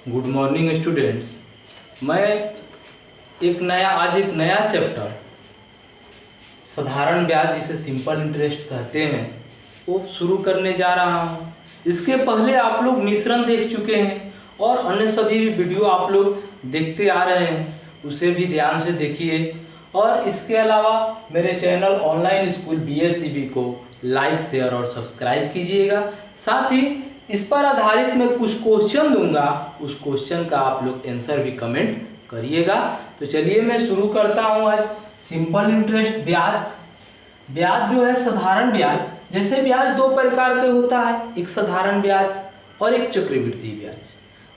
Good morning students. मैं आज एक नया चैप्टर साधारण ब्याज जिसे सिंपल इंटरेस्ट कहते हैं वो शुरू करने जा रहा हूँ। इसके पहले आप लोग मिश्रण देख चुके हैं और अन्य सभी वीडियो आप लोग देखते आ रहे हैं, उसे भी ध्यान से देखिए। और इसके अलावा मेरे चैनल ऑनलाइन स्कूल BSCB को लाइक, शेयर और सब्सक्राइब कीजिएगा। साथ ही इस पर आधारित मैं कुछ क्वेश्चन दूंगा, उस क्वेश्चन का आप लोग आंसर भी कमेंट करिएगा। तो चलिए मैं शुरू करता हूँ आज सिंपल इंटरेस्ट ब्याज। ब्याज जो है साधारण ब्याज, जैसे ब्याज दो प्रकार के होता है, एक साधारण ब्याज और एक चक्रवृद्धि ब्याज।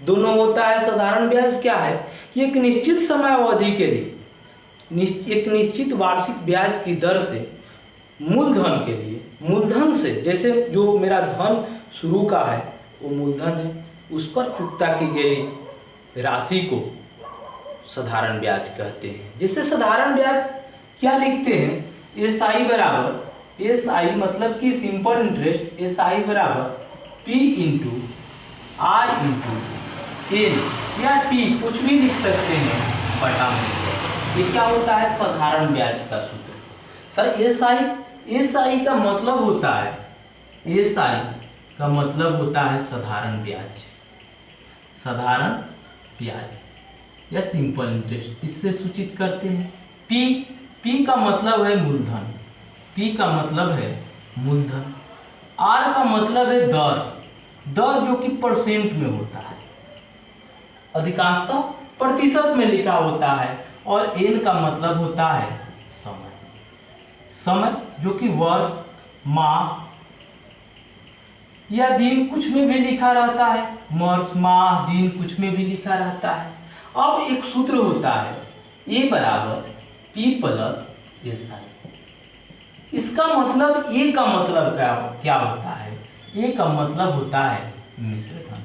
दोनों होता है। साधारण ब्याज क्या है? ये एक निश्चित समय अवधि के लिए एक निश्चित वार्षिक ब्याज की दर से मूलधन के लिए, मूलधन से, जैसे जो मेरा धन शुरू का है वो मूलधन है, उस पर चुकता की गई राशि को साधारण ब्याज कहते हैं। जैसे साधारण ब्याज क्या लिखते हैं? SI बराबर, SI मतलब कि सिंपल इंटरेस्ट, SI बराबर P into R into N या T, कुछ भी लिख सकते हैं, बटा में। ये क्या होता है? साधारण ब्याज का सूत्र। सर SI का मतलब होता है, SI का मतलब होता है साधारण ब्याज, साधारण ब्याज या सिंपल इंटरेस्ट, इससे सूचित करते हैं। P का मतलब है मूलधन, P का मतलब है मूलधन। R का मतलब है दर जो कि परसेंट में होता है, अधिकांशतः प्रतिशत में लिखा होता है। और N का मतलब होता है समय जो कि वर्ष, माह या दिन, कुछ में भी लिखा रहता है। वर्ष, माह, दिन कुछ में भी लिखा रहता है। अब एक सूत्र होता है A बराबर P प्लस SI। इसका मतलब A का मतलब क्या होता है? A का मतलब होता है मिश्रधन।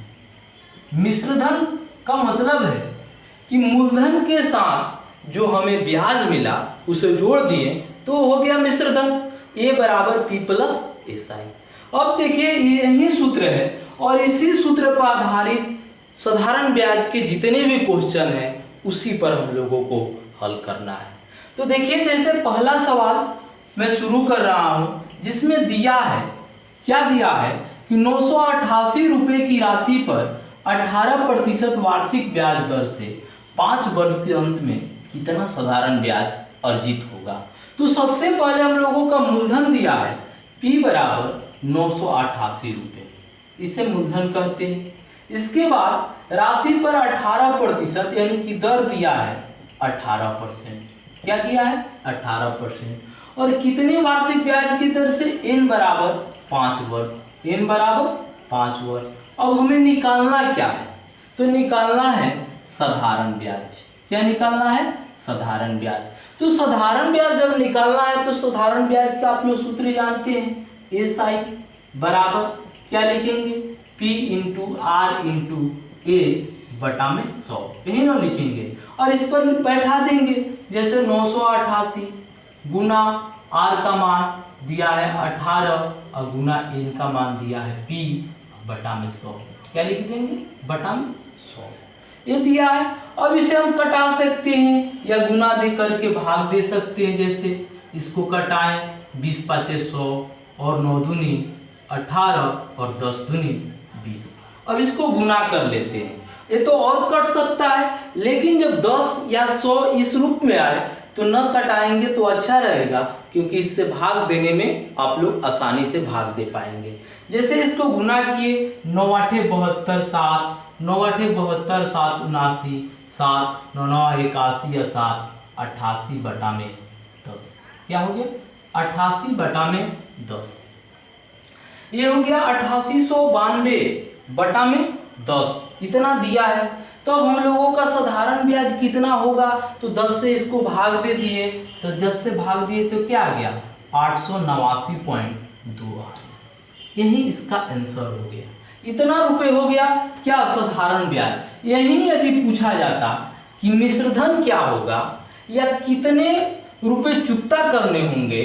मिश्रधन का मतलब है कि मूलधन के साथ जो हमें ब्याज मिला उसे जोड़ दिए तो हो गया मिश्रधन। A बराबर P प्लस SI। अब देखिए यही सूत्र है और इसी सूत्र पर आधारित साधारण ब्याज के जितने भी क्वेश्चन हैं उसी पर हम लोगों को हल करना है। तो देखिए जैसे पहला सवाल मैं शुरू कर रहा हूँ, जिसमें दिया है, क्या दिया है कि 988 रुपये की राशि पर 18% वार्षिक ब्याज दर से 5 वर्ष के अंत में कितना साधारण ब्याज अर्जित होगा। तो सबसे पहले हम लोगों का मूलधन दिया है P बराबर 988 रुपये, इसे मूलधन कहते हैं। इसके बाद राशि पर 18% यानी कि दर दिया है 18%। क्या दिया है? 18%। और कितने वार्षिक ब्याज की दर से? N बराबर 5 वर्ष, N बराबर 5 वर्ष। अब हमें निकालना क्या है? तो निकालना है साधारण ब्याज। क्या निकालना है? साधारण ब्याज। तो साधारण ब्याज जब निकालना है तो साधारण ब्याज का आप लोग सूत्र जानते हैं, SI बराबर क्या लिखेंगे? P into R into A बटा में 100, यही ना लिखेंगे। और इस पर बैठा देंगे, जैसे 988 गुना R का मान दिया है 18 और गुना N का मान दिया है P बटा में 100। क्या लिख देंगे? बटा में 100 ये दिया है। अब इसे हम कटा सकते हैं या गुना दे करके भाग दे सकते हैं। जैसे इसको कटाएं, 20 5 100 और 9 दूनी 18 और 10 दूनी 20। अब इसको गुना कर लेते हैं। ये तो और कट सकता है, लेकिन जब 10 या 100 इस रूप में आए तो न कटाएंगे तो अच्छा रहेगा, क्योंकि इससे भाग देने में आप लोग आसानी से भाग दे पाएंगे। जैसे इसको गुना किए, 9 8 72 7, 9 8 72 7 79 7, 9 9 81 या 7, 88 बटा में 10। क्या हो गया? 88 बटा में 10। ये हो गया 8892 बटा में 10, इतना दिया है। तो अब हम लोगों का साधारण ब्याज कितना होगा? तो 10 से इसको भाग दे दिए, तो 10 से भाग दिए तो क्या आ गया? 889.28। यही इसका आंसर हो गया। इतना रुपए हो गया क्या? साधारण ब्याज। यही यदि पूछा जाता कि मिश्रधन क्या होगा या कितने रुपए चुकता करने होंगे,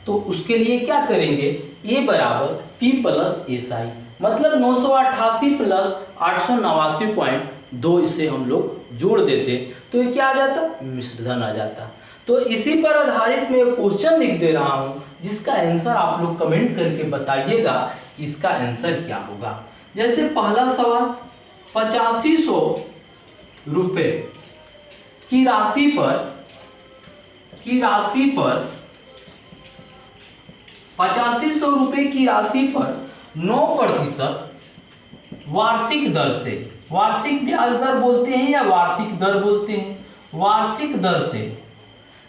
तो उसके लिए क्या करेंगे? A बराबर P प्लस SI, मतलब 988 प्लस 889.2 इसे हम लोग जोड़ देते तो ये क्या आ जाता, मिश्रधन आ जाता। तो इसी पर आधारित मैं एक क्वेश्चन लिख दे रहा हूँ जिसका आंसर आप लोग कमेंट करके बताइएगा कि इसका आंसर क्या होगा। जैसे पहला सवाल, 8500 रुपये की राशि पर 8500 रुपये की राशि पर 9% वार्षिक दर से, वार्षिक ब्याज दर बोलते हैं या वार्षिक दर बोलते हैं, वार्षिक दर से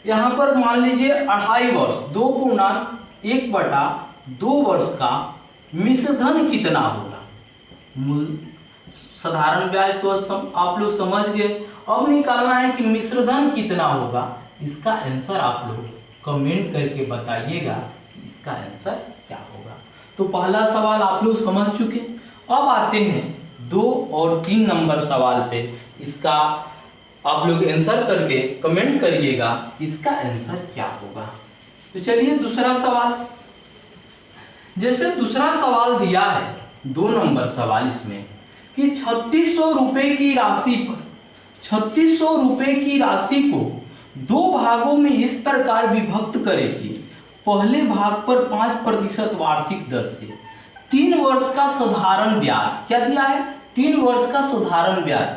यहाँ पर मान लीजिए 2.5 वर्ष 2.1/2 वर्ष का मिश्रधन कितना होगा। मूल साधारण ब्याज तो आप लोग समझ गए, अब निकालना है कि मिश्रधन कितना होगा। इसका आंसर आप लोग कमेंट करके बताइएगा इसका आंसर क्या होगा। तो पहला सवाल आप लोग समझ चुके। अब आते हैं 2 और 3 नंबर सवाल पे, इसका आप लोग आंसर करके कमेंट करिएगा इसका आंसर क्या होगा। तो चलिए दूसरा सवाल, जैसे दूसरा सवाल दिया है 2 नंबर सवाल इसमें कि 3600 रुपये की राशि पर 3600 रुपये की राशि को 2 भागों में इस प्रकार विभक्त करेगी। पहले भाग पर 5% वार्षिक दर से 3 वर्ष का साधारण ब्याज, क्या दिया है 3 वर्ष का साधारण ब्याज।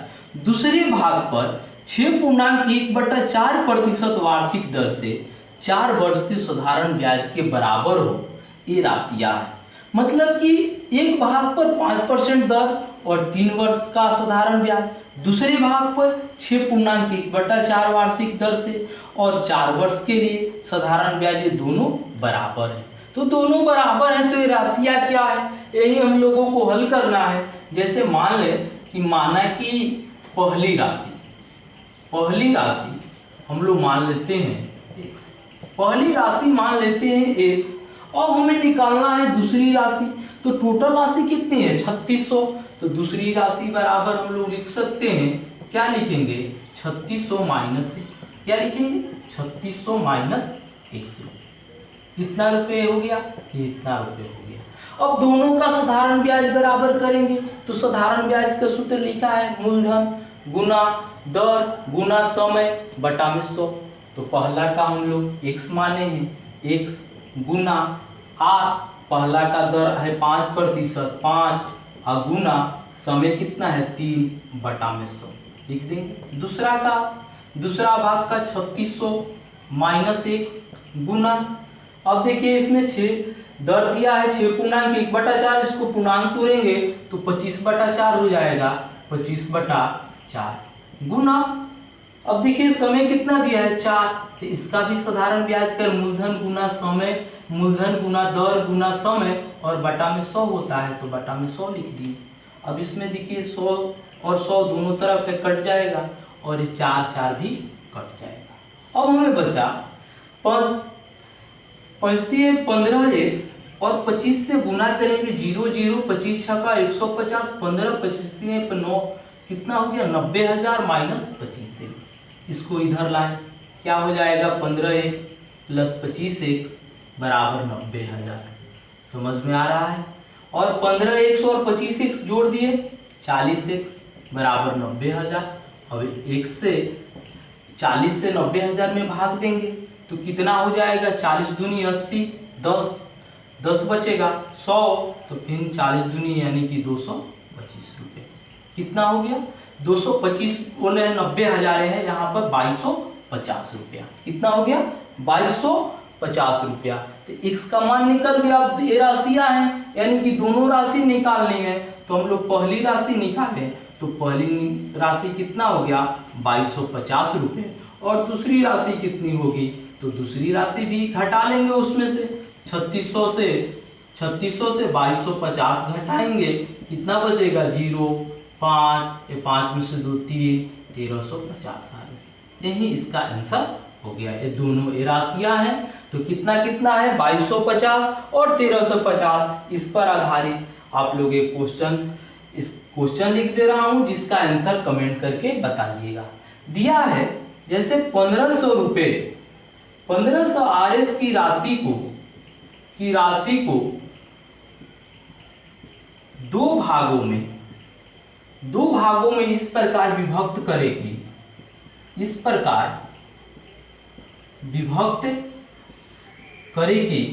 दूसरे भाग पर 6.1/4% वार्षिक दर से 4 वर्ष के साधारण ब्याज के बराबर हो, ये राशियां है। मतलब कि एक भाग पर 5% दर और 3 वर्ष का साधारण ब्याज, दूसरे भाग पर 6.1/4 वार्षिक दर से और 4 वर्ष के लिए साधारण ब्याज, ये दोनों बराबर है। तो दोनों बराबर हैं तो ये राशियां क्या है, यही हम लोगों को हल करना है। जैसे मान ले कि माना कि पहली राशि हम लोग मान लेते हैं x, पहली राशि मान लेते हैं x। अब हमें निकालना है दूसरी राशि, तो टोटल राशि कितनी है 3600। तो दूसरी राशि बराबर हम लोग लिख सकते हैं, क्या लिखेंगे 3600 माइनस x, क्या लिखेंगे 3600 माइनस x। कितना रुपये हो गया, ये इतना रुपये हो गया। अब दोनों का साधारण ब्याज बराबर करेंगे तो साधारण ब्याज का सूत्र लिखा है मूलधन गुना दर गुना समय बटा में 100। तो पहला का हम लोग x माने हैं, x गुना r, पहला का दर है 5%, 5 और गुना समय कितना है 3 बटा में 100 लिख देंगे। दूसरा भाग का 3600 माइनस x गुना, अब देखिए इसमें 6 दर दिया है 6.1/4, इसको पूर्णांक तोड़ेंगे तो 25/4 हो जाएगा, 25/4 गुना, अब देखिए समय कितना दिया है 4, तो इसका भी साधारण ब्याज कर मूलधन गुना समय, मूलधन गुना दर गुना समय और बटा में 100 होता है, तो बटा में 100 लिख दिए। अब इसमें देखिए 100 और 100 दोनों तरफ कट जाएगा और ये 4 भी कट जाएगा। अब हमें बचा 15x और 25 से गुना करेंगे 0 0, 25 छक्का 150, 15 25 9 कितना हो गया 90,000 माइनस 25x। इसको इधर लाएं, क्या हो जाएगा 15x प्लस 25x बराबर 90,000। समझ में आ रहा है। और 15x और 25x जोड़ दिए 40x बराबर 90,000। अब x से 40 से 90,000 में भाग देंगे तो कितना हो जाएगा 40 दूनी 80, 10 बचेगा 100, तो फिर 40 दूनी यानी कि 225 रुपये। कितना हो गया 225 बोले 90,000 है, यहाँ पर 2250 रुपया। कितना हो गया 2250 रुपया। तो x का मान निकल गया। अब ये राशियाँ हैं यानी कि दोनों राशि निकालनी है, तो हम लोग पहली राशि निकालें तो पहली राशि कितना हो गया 2250 रुपये और दूसरी राशि कितनी होगी, तो दूसरी राशि भी घटा लेंगे उसमें से 3600 से 2250 घटाएंगे, कितना बचेगा 0, 5 में से 2 3, 1350 आ गए। यही इसका आंसर हो गया। ये दोनों ये राशियाँ हैं तो कितना है 2250 और 1350। इस पर आधारित आप लोग एक क्वेश्चन लिख दे रहा हूँ जिसका आंसर कमेंट करके बताइएगा। दिया है जैसे 1500 रुपये 1500 RS की राशि को 2 भागों में दो भागों में इस प्रकार विभक्त करेगी, इस प्रकार विभक्त करेगी,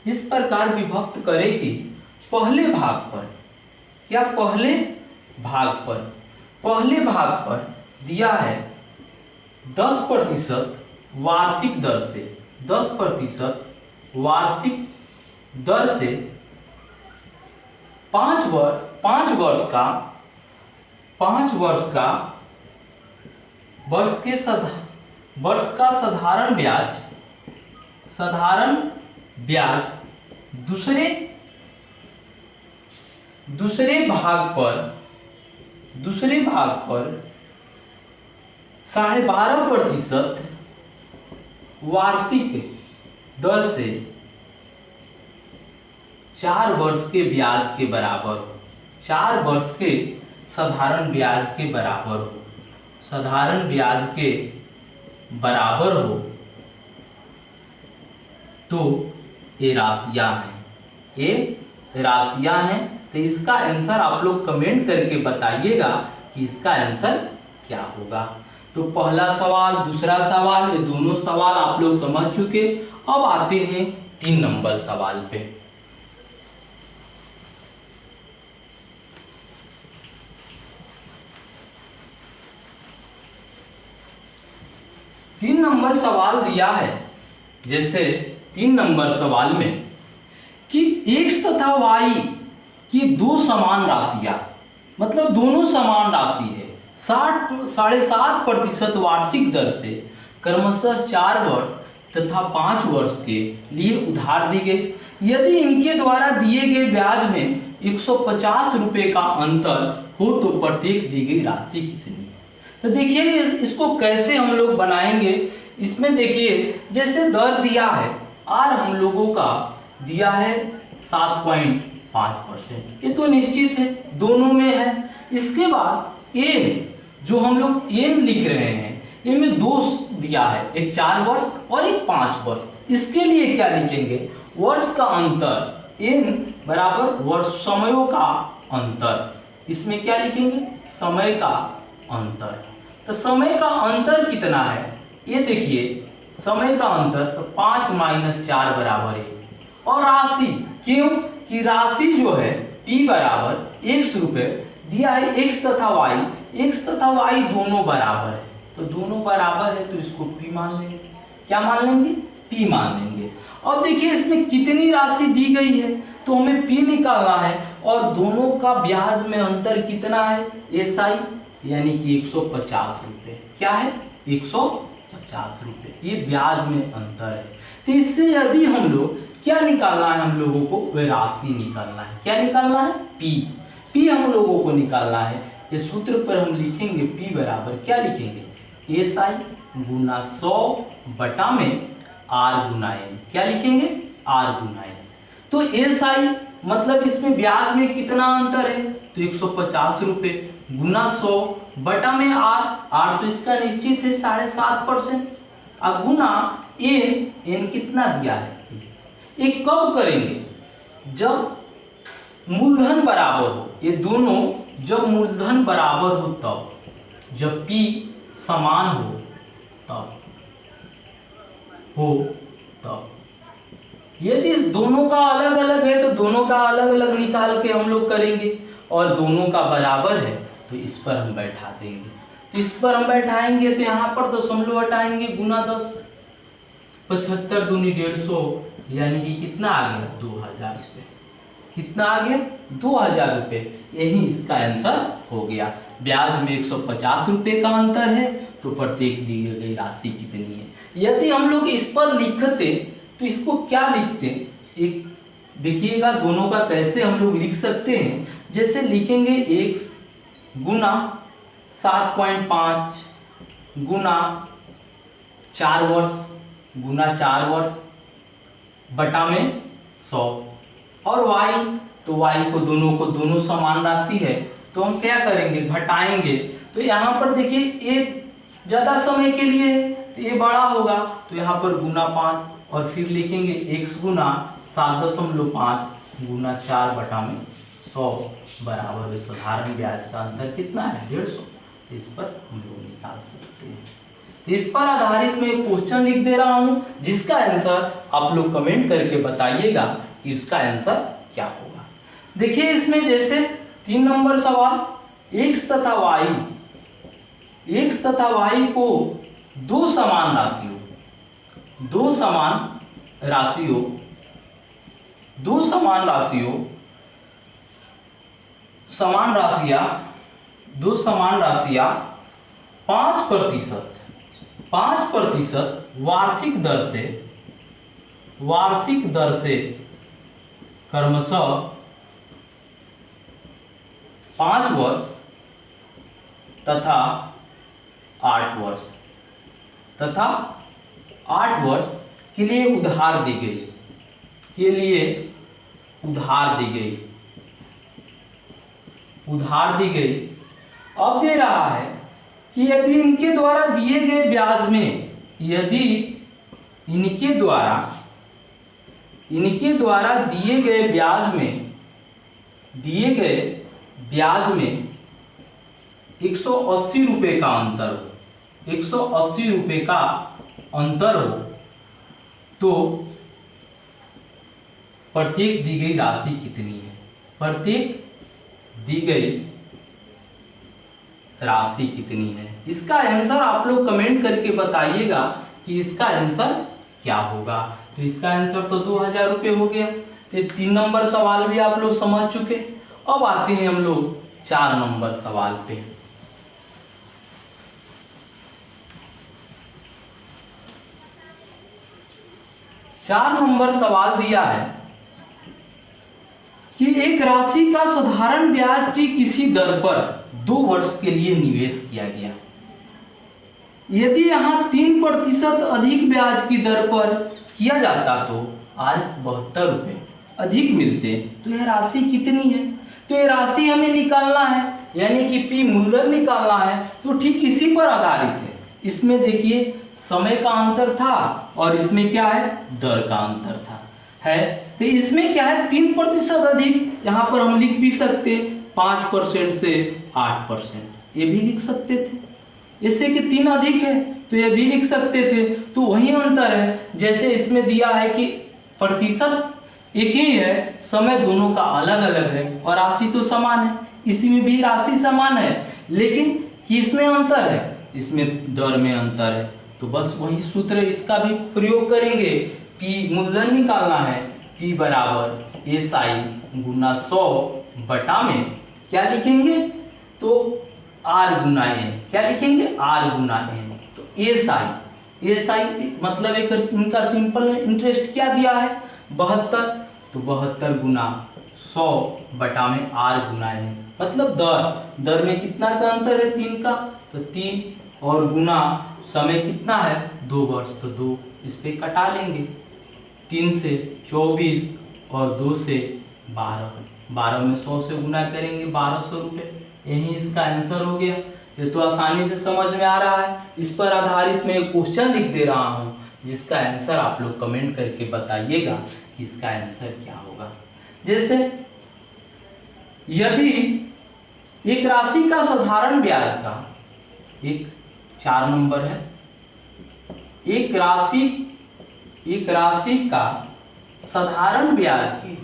इस प्रकार विभक्त करेगी पहले भाग पर, क्या पहले भाग पर दिया है 10% वार्षिक दर से, 10% वार्षिक दर से 5 वर्ष का साधारण ब्याज दूसरे भाग पर 12.5% वार्षिक दर से 4 वर्ष के ब्याज के बराबर हो, 4 वर्ष के साधारण ब्याज के बराबर हो, साधारण ब्याज के बराबर हो, तो ये राशियां हैं। तो इसका आंसर आप लोग कमेंट करके बताइएगा कि इसका आंसर क्या होगा। तो पहला सवाल, दूसरा सवाल, ये दोनों सवाल आप लोग समझ चुके। अब आते हैं 3 नंबर सवाल पे। तीन नंबर सवाल दिया है, जैसे 3 नंबर सवाल में कि x तथा y की दो समान राशियां, मतलब दोनों समान राशि है, 7.5% वार्षिक दर से क्रमशः 4 वर्ष तथा 5 वर्ष के लिए उधार दी गई। यदि इनके द्वारा दिए गए ब्याज में 150 रुपये का अंतर हो तो प्रत्येक दी गई राशि कितनी है। तो देखिए इसको कैसे हम लोग बनाएंगे। इसमें देखिए जैसे दर दिया है आर हम लोगों का दिया है 7.5%, ये तो निश्चित है, दोनों में है। इसके बाद एन, जो हम लोग एन लिख रहे हैं, इनमें 2 दिया है, एक 4 वर्ष और एक 5 वर्ष। इसके लिए क्या लिखेंगे, वर्ष का अंतर, एन बराबर वर्ष समयों का अंतर। इसमें क्या लिखेंगे, समय का अंतर। तो समय का अंतर कितना है, ये देखिए समय का अंतर, तो 5 - 4 बराबर 1। और राशि, क्यों कि राशि जो है t बराबर 100 रुपये दिया है, x तथा y दोनों बराबर है, तो दोनों बराबर है तो इसको p मान लेंगे। क्या मान लेंगे, p मान लेंगे। अब देखिए इसमें कितनी राशि दी गई है, तो हमें p निकालना है और दोनों का ब्याज में अंतर कितना है, SI, यानी कि 150 रुपये। क्या है, 150 रुपये, ये ब्याज में अंतर है। तो इससे यदि हम लोग क्या निकालना है, हम लोगों को वह राशि निकालना है। क्या निकालना है, p हम लोगों को निकालना है। ये सूत्र पर हम लिखेंगे p बराबर क्या लिखेंगे, SI गुना 100 बटा में r गुना n। क्या लिखेंगे, r गुना n। तो SI मतलब इसमें ब्याज में कितना अंतर है, तो 150 रुपये गुना 100 बटा में r तो इसका निश्चित है 7.5%, और गुना n कितना दिया है। ये कब करेंगे, जब मूलधन बराबर हो, ये दोनों जब मूलधन बराबर हो तब, जब p समान हो तब। यदि दोनों का अलग अलग है तो दोनों का अलग अलग निकाल के हम लोग करेंगे, और दोनों का बराबर है तो इस पर हम बैठा देंगे। तो इस पर हम बैठाएंगे तो यहाँ पर दशमलव हटाएंगे, गुना 10, 75 दूनी 150, यानी कि कितना आ गया, 2000 रुपये। कितना आ गया, 2000 रुपये। यही इसका आंसर हो गया। ब्याज में 150 रुपये का अंतर है, तो प्रत्येक दी गई राशि कितनी है। यदि हम लोग इस पर लिखते तो इसको क्या लिखते, एक देखिएगा दोनों का कैसे हम लोग लिख सकते हैं। जैसे लिखेंगे x गुना 7.5 गुना 4 वर्ष बटा में 100, और y, तो y को दोनों समान राशि है, तो हम क्या करेंगे, घटाएंगे। तो यहाँ पर देखिए ये ज़्यादा समय के लिए है तो ये बड़ा होगा, तो यहाँ पर गुना 5, और फिर लिखेंगे x गुना 7.5 गुना 4 बटा में 100 बराबर साधारण ब्याज का अंतर कितना है 150। इस पर हम लोग निकाल सकते हैं। इस पर आधारित मैं एक क्वेश्चन लिख दे रहा हूं जिसका आंसर आप लोग कमेंट करके बताइएगा कि उसका आंसर क्या होगा। देखिए इसमें जैसे 3 नंबर सवाल x तथा y को दो समान राशियां 5% वार्षिक दर से क्रमशः 5 वर्ष तथा 8 वर्ष के लिए उधार दी गई। अब दे रहा है कि यदि इनके द्वारा दिए गए ब्याज में 180 रुपए का अंतर हो तो प्रत्येक दी गई राशि कितनी है। इसका आंसर आप लोग कमेंट करके बताइएगा कि इसका आंसर क्या होगा। तो इसका आंसर तो 2000 रुपये हो गया। ये 3 नंबर सवाल भी आप लोग समझ चुके। अब आते हैं हम लोग 4 नंबर सवाल पे। 4 नंबर सवाल दिया है कि एक राशि का साधारण ब्याज की किसी दर पर 2 वर्ष के लिए निवेश किया गया। यदि यहाँ 3% अधिक ब्याज की दर पर किया जाता तो आज 72 रुपये अधिक मिलते। तो यह राशि कितनी है। तो यह राशि हमें निकालना है, यानी कि पी मूलधन निकालना है। तो ठीक इसी पर आधारित है। इसमें देखिए समय का अंतर था और इसमें क्या है दर का अंतर था है। तो इसमें क्या है 3% अधिक, यहाँ पर हम लिख भी सकते 5% से 8%, ये भी लिख सकते थे। इससे कि 3 अधिक है तो ये भी लिख सकते थे। तो वही अंतर है, जैसे इसमें दिया है कि प्रतिशत एक ही है, समय दोनों का अलग अलग है और राशि तो समान है। इसी में भी राशि समान है, लेकिन किसमें अंतर है, इसमें दर में अंतर है। तो बस वही सूत्र इसका भी प्रयोग करेंगे। P मूलधन निकालना है, P बराबर SI गुना 100 बटा में क्या लिखेंगे तो R गुना N, क्या लिखेंगे R गुना N। तो SI मतलब एक इनका सिंपल इंटरेस्ट क्या दिया है 72, तो 72 गुना 100 बटा में R गुना N, मतलब दर में कितना का अंतर है 3 का, तो 3 और गुना समय कितना है 2 वर्ष, तो 2 इस पे कटा लेंगे। 3 से 24 और 2 से 12 में 100 से गुना करेंगे 1200 रुपये। यही इसका आंसर हो गया। ये तो आसानी से समझ में आ रहा है। इस पर आधारित मैं एक क्वेश्चन लिख दे रहा हूँ जिसका आंसर आप लोग कमेंट करके बताइएगा कि इसका आंसर क्या होगा। जैसे यदि एक राशि का साधारण ब्याज का, एक 4 नंबर है, एक राशि का साधारण ब्याज की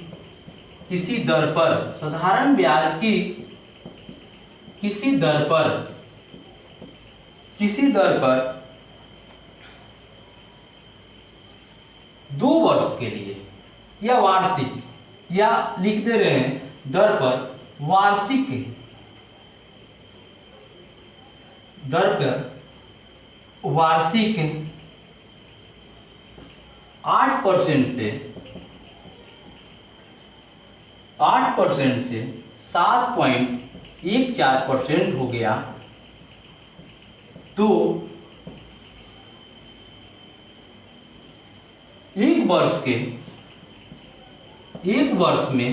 किसी दर पर, साधारण ब्याज की किसी दर पर 2 वर्ष के लिए या वार्षिक, या लिख दे रहे हैं दर पर वार्षिक दर पर वार्षिक 8% से 7.14% हो गया, तो एक वर्ष में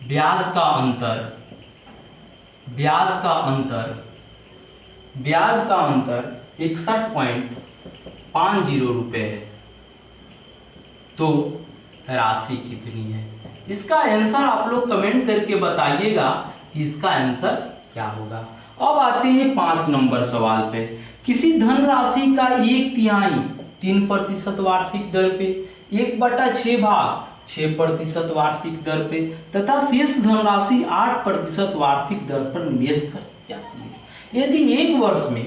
ब्याज का अंतर 61.50 रुपये है। तो राशि कितनी है इसका आंसर आप लोग कमेंट करके बताइएगा कि इसका आंसर क्या होगा। अब आते हैं 5 नंबर सवाल पे। किसी धनराशि का 1/3 3% वार्षिक दर पे, 1/6 भाग 6% वार्षिक दर पे तथा शेष धनराशि 8% वार्षिक दर पर निवेश कर जाती है। यदि एक वर्ष में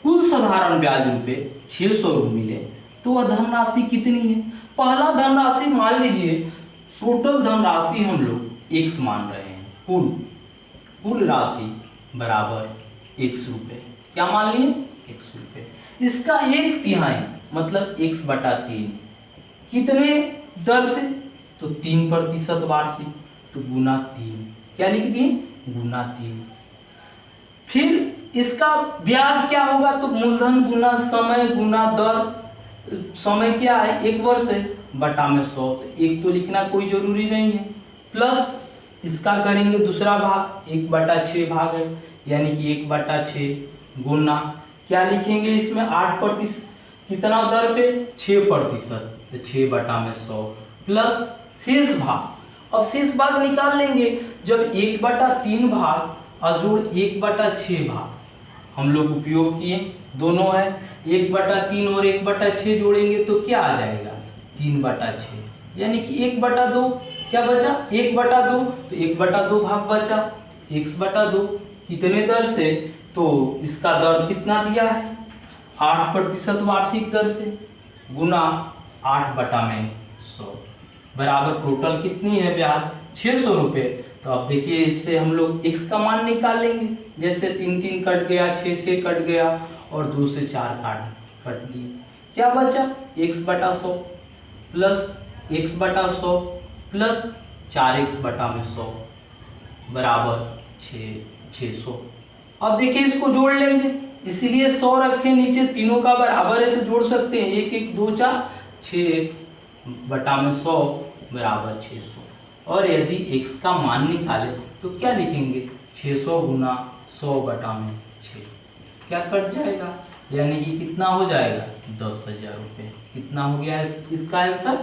कुल साधारण ब्याज रुपये 600 मिले तो वह धनराशि कितनी है। पहला धनराशि मान लीजिए, टोटल धनराशि हम लोग x मान रहे हैं, कुल राशि बराबर x रुपये। क्या मान लिए, x रुपये। इसका 1/3 मतलब x/3 कितने दर से, तो 3% वार्षिक, तो गुना 3। क्या लिख दिए, गुना 3। फिर इसका ब्याज क्या होगा, तो मूलधन गुना समय गुना दर। समय क्या है, 1 वर्ष है, बटा में 100, तो 1 तो लिखना कोई जरूरी नहीं है। प्लस इसका करेंगे दूसरा भाग, 1/6 भाग है, यानी कि 1/6 गुना क्या लिखेंगे इसमें 8%, कितना दर पे 6%, तो 6/100 प्लस शेष भाग। अब शेष भाग निकाल लेंगे, जब 1/3 भाग और जोड़ 1/6 भाग हम लोग उपयोग किए, दोनों है 1/3 और 1/6 जोड़ेंगे तो क्या आ जाएगा 3/6, यानी कि 1/2 क्या बचा 1/2, तो 1/2 भाग बचा x/2 कितने दर से, तो इसका दर कितना दिया है 8% वार्षिक दर से, गुना 8/100 बराबर टोटल कितनी है ब्याज 600 रुपये। तो अब देखिए इससे हम लोग x का मान निकाल लेंगे, जैसे 3 कट गया, 6 कट गया और 2 से 4 कट दिए, क्या बचा x/100 plus x/100 plus 4x/100 बराबर 600। अब देखिए इसको जोड़ लेंगे, इसीलिए 100 रखे नीचे, तीनों का बराबर है तो जोड़ सकते हैं, 1 1 2 4 6x/100 बराबर 600। और यदि x का मान निकाले तो क्या लिखेंगे 600 गुना 100/6, क्या कट जाएगा, यानी कि कितना हो जाएगा 10,000 रुपये। कितना हो गया इसका आंसर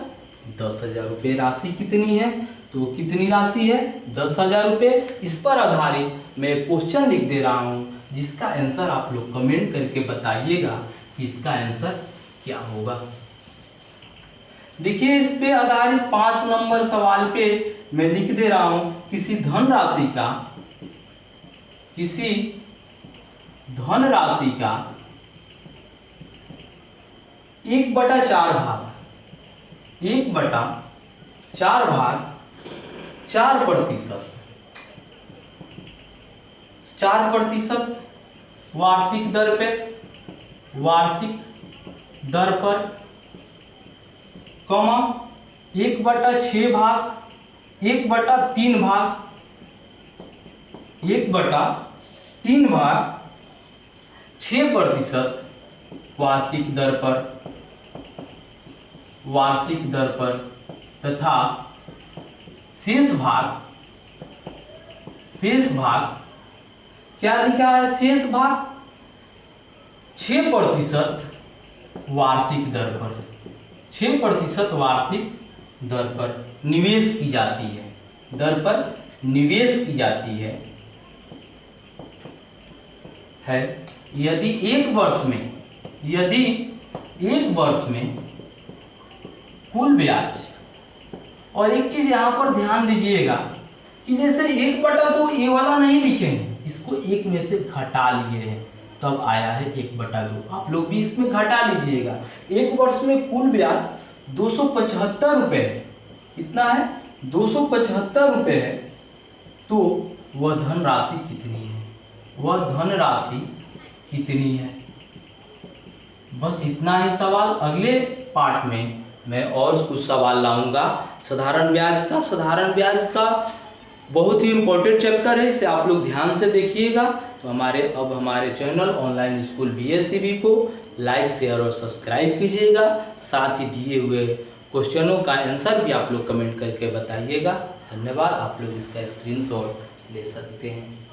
10,000 रुपये। राशि कितनी है, तो कितनी राशि है 10,000 रुपये। इस पर आधारित मैं क्वेश्चन लिख दे रहा हूँ, जिसका आंसर आप लोग कमेंट करके बताइएगा कि इसका आंसर क्या होगा। देखिए इस पे आधारित 5 नंबर सवाल पे मैं लिख दे रहा हूं, किसी धनराशि का 1/4 भाग 4% वार्षिक दर पर कमा 1/6 भाग 1/3 भाग 6% वार्षिक दर पर तथा शेष भाग क्या लिखा है, शेष भाग 6% वार्षिक दर पर 6% वार्षिक दर पर निवेश की जाती है, दर पर निवेश की जाती है। यदि एक वर्ष में कुल ब्याज, और एक चीज यहाँ पर ध्यान दीजिएगा कि जैसे 1/2 ये वाला नहीं लिखेंगे, इसको 1 में से घटा लिए हैं तब आया है 1/2। आप लोग भी इसमें घटा लीजिएगा। एक वर्ष में कुल ब्याज 275 रुपये है, कितना है 275 रुपये है, तो वह धनराशि कितनी है, बस इतना ही सवाल। अगले पार्ट में मैं और कुछ सवाल लाऊंगा साधारण ब्याज का बहुत ही इम्पोर्टेंट चैप्टर है, इसे आप लोग ध्यान से देखिएगा। तो हमारे चैनल ऑनलाइन स्कूल BSCB को लाइक शेयर और सब्सक्राइब कीजिएगा। साथ ही दिए हुए क्वेश्चनों का आंसर भी आप लोग कमेंट करके बताइएगा। धन्यवाद। आप लोग इसका स्क्रीनशॉट ले सकते हैं।